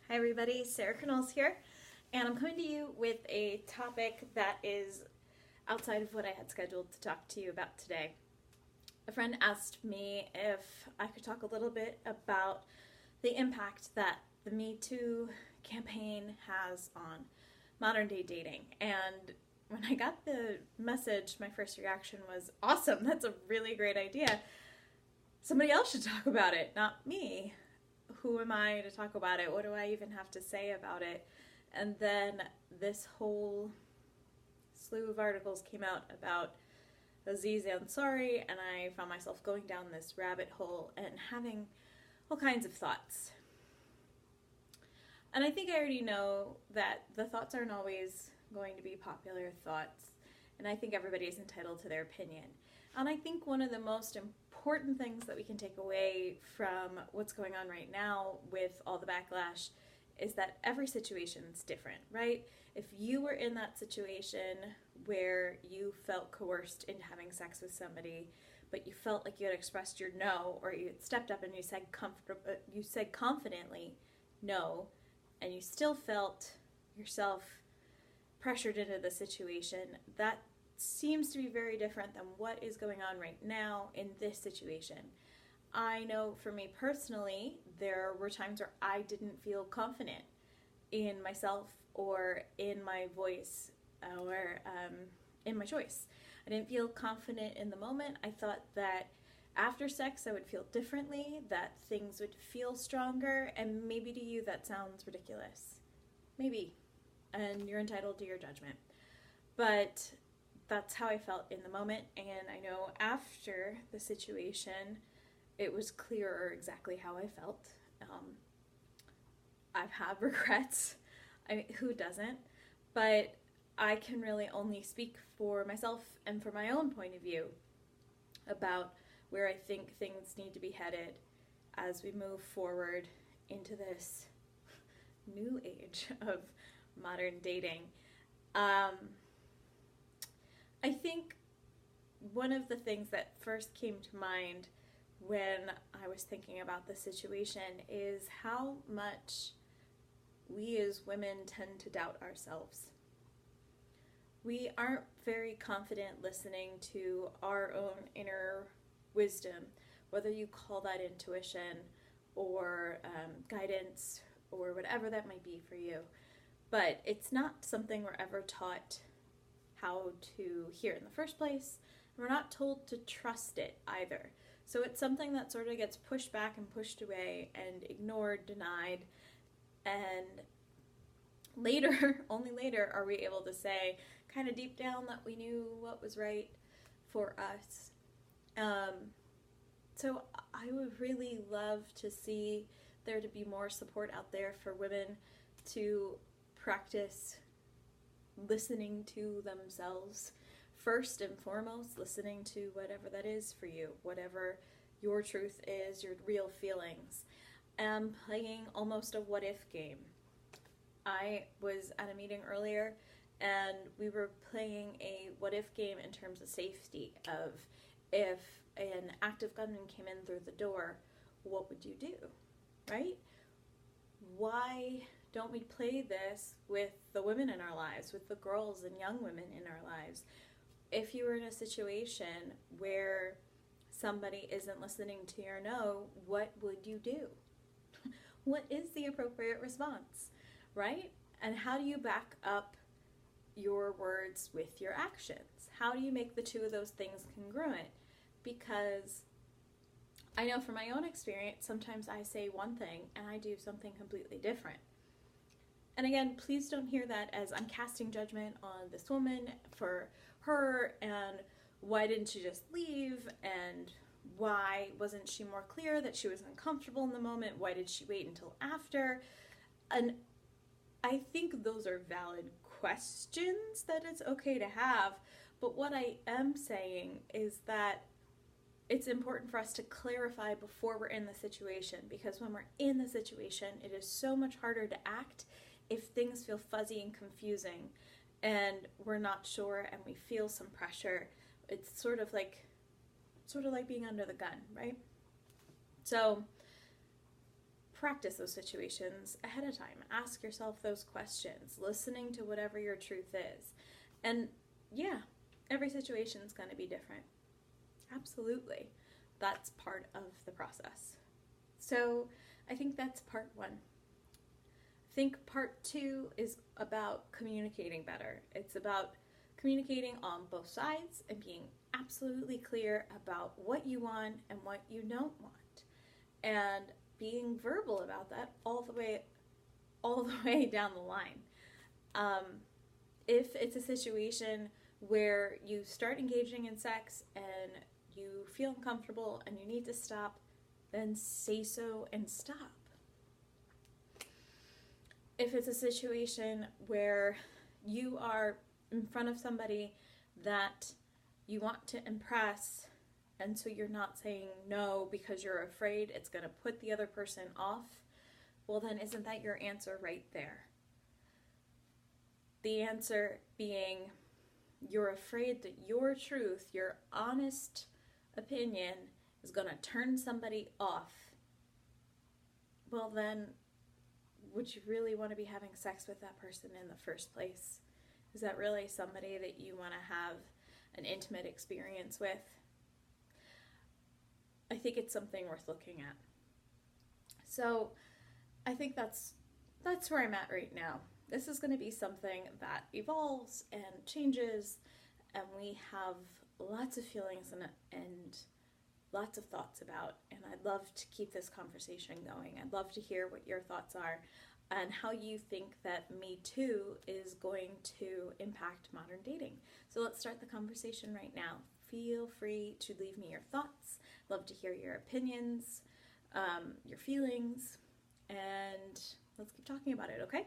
Hi everybody, Sarah Knowles here, and I'm coming to you with a topic that is outside of what I had scheduled to talk to you about today. A friend asked me if I could talk a little bit about the impact that the metoo campaign has on modern day dating. And when I got the message, my first reaction was, awesome, that's a really great idea. Somebody else should talk about it, not me. Who am I to talk about it? What do I even have to say about it? And then this whole slew of articles came out about Aziz Ansari, and I found myself going down this rabbit hole and having all kinds of thoughts. And I think I already know that the thoughts aren't always going to be popular thoughts, and I think everybody is entitled to their opinion. And I think one of the most important things that we can take away from what's going on right now with all the backlash is that every situation is different, right? If you were in that situation where you felt coerced into having sex with somebody, but you felt like you had expressed your no, or you had stepped up and you said confidently no, and you still felt yourself pressured into the situation, that seems to be very different than what is going on right now in this situation. I know for me personally, there were times where I didn't feel confident in myself or in my voice or in my choice. I didn't feel confident in the moment. I thought that after sex I would feel differently, that things would feel stronger, and maybe to you that sounds ridiculous. Maybe. And you're entitled to your judgment. But that's how I felt in the moment, and I know after the situation it was clearer exactly how I felt. I've had regrets. I mean, who doesn't? But I can really only speak for myself and for my own point of view about where I think things need to be headed as we move forward into this new age of modern dating. I think one of the things that first came to mind when I was thinking about the situation is how much we as women tend to doubt ourselves. We aren't very confident listening to our own inner wisdom, whether you call that intuition or guidance or whatever that might be for you. But it's not something we're ever taught how to hear in the first place. We're not told to trust it either. So it's something that sort of gets pushed back and pushed away and ignored, denied, and later, only later, are we able to say, kind of deep down, that we knew what was right for us. So I would really love to see there to be more support out there for women to practice listening to themselves first and foremost, listening to whatever that is for you, whatever your truth is, your real feelings, and playing almost a what if game. I was at a meeting earlier and we were playing a what if game in terms of safety, of if an active gunman came in through the door, what would you do, right? Why don't we play this with the women in our lives, with the girls and young women in our lives? If you were in a situation where somebody isn't listening to your no, what would you do? What is the appropriate response, right? And how do you back up your words with your actions? How do you make the two of those things congruent? Because I know from my own experience, sometimes I say one thing and I do something completely different. And again, please don't hear that as I'm casting judgment on this woman for her, and why didn't she just leave, and why wasn't she more clear that she was uncomfortable in the moment, why did she wait until after? And I think those are valid questions that it's okay to have, but what I am saying is that it's important for us to clarify before we're in the situation, because when we're in the situation, it is so much harder to act if things feel fuzzy and confusing and we're not sure and we feel some pressure. It's sort of like being under the gun, right? So practice those situations ahead of time. Ask yourself those questions, listening to whatever your truth is. And yeah, every situation is going to be different. Absolutely. That's part of the process. So I think that's part one. I think part two is about communicating better. It's about communicating on both sides and being absolutely clear about what you want and what you don't want. And being verbal about that all the way down the line. If it's a situation where you start engaging in sex and you feel uncomfortable and you need to stop, then say so and stop. If it's a situation where you are in front of somebody that you want to impress, and so you're not saying no because you're afraid it's going to put the other person off, well then isn't that your answer right there? The answer being you're afraid that your truth, your honest opinion is going to turn somebody off. Well then, would you really want to be having sex with that person in the first place? Is that really somebody that you want to have an intimate experience with? I think it's something worth looking at. So I think that's where I'm at right now. This is going to be something that evolves and changes, and we have lots of feelings and lots of thoughts about, and I'd love to keep this conversation going. I'd love to hear what your thoughts are and how you think that Me Too is going to impact modern dating. So let's start the conversation right now. Feel free to leave me your thoughts. Love to hear your opinions, your feelings, and let's keep talking about it, okay?